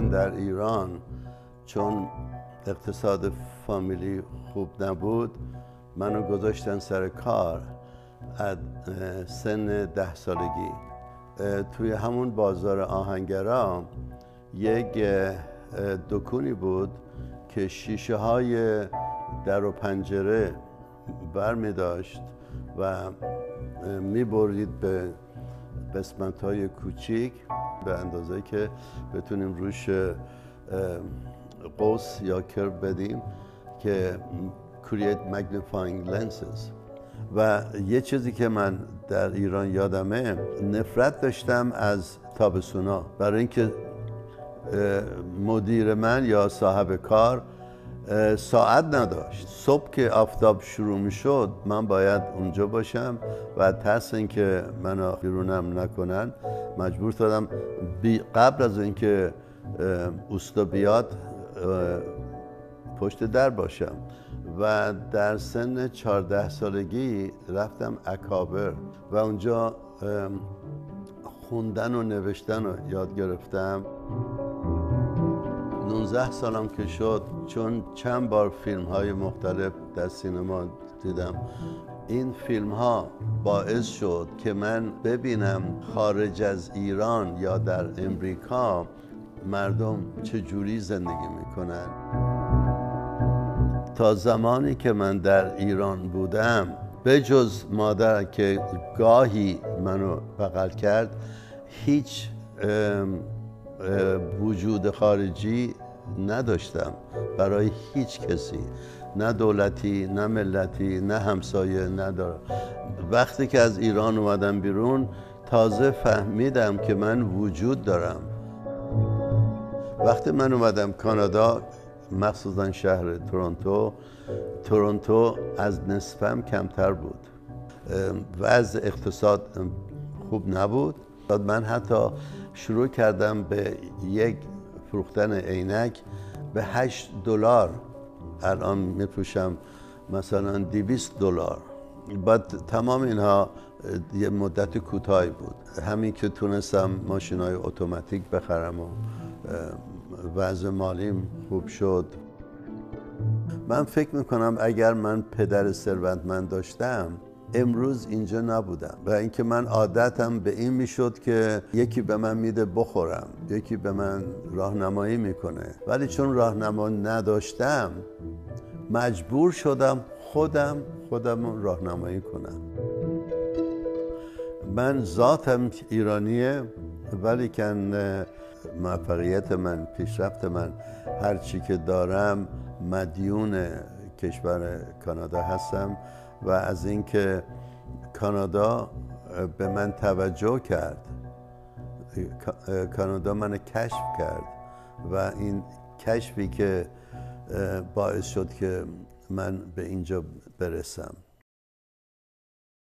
من در ایران چون اقتصاد فامیلی خوب نبود منو گذاشتن سر کار از سن 10 سالگی. توی همون بازار آهنگرا یک دکونی بود که شیشه های در و پنجره بر می داشت و می برید به قسمت های کوچیک به اندازه که بتونیم روش قوس یا کرو بدیم که create magnifying lenses. و یه چیزی که من در ایران یادمه، نفرت داشتم از تابستونا، برای اینکه مدیر من یا صاحب کار ساعت نداشت. صبح که آفتاب شروع می شد من باید اونجا باشم و ترس اینکه منو بیرونم نکنن مجبور شدم قبل از اینکه اوستا بیاد پشت در باشم و در سن 14 سالگی رفتم اکابر و اونجا خوندن و نوشتن رو یاد گرفتم. 19 سالم که شد، چون چند بار فیلم های مختلف در سینما دیدم، این فیلم ها باعث شد که من ببینم خارج از ایران یا در امریکا مردم چجوری زندگی میکنن. تا زمانی که من در ایران بودم به جز مادر که گاهی منو بغل کرد هیچ وجود خارجی نداشتم برای هیچ کسی، نه دولتی، نه ملتی، نه همسایه ندارم. وقتی که از ایران اومدم بیرون تازه فهمیدم که من وجود دارم. وقتی من اومدم کانادا، مخصوصا شهر تورنتو از نصفم کمتر بود. وضع اقتصاد خوب نبود. من حتی شروع کردم به یک فروختن عینک به $8. الان میفروشم مثلا $200. بعد تمام اینها یه مدت کوتاهی بود. همین که تونستم ماشین‌های اتوماتیک بخرم و وضع مالیم خوب شد. من فکر میکنم اگر من پدر ثروتمند داشتم امروز اینجا نبودم و اینکه من عادتم به این میشد که یکی به من میده بخورم، یکی به من راهنمایی میکنه، ولی چون راهنما نداشتم مجبور شدم خودم راهنمایی کنم. من ذاتم ایرانیه ولی کن موفقیت من، پیشرفت من، هر چی که دارم مدیون کشور کانادا هستم و از اینکه کانادا به من توجه کرد، کانادا من کشف کرد و این کشفی که باعث شد که من به اینجا برسم.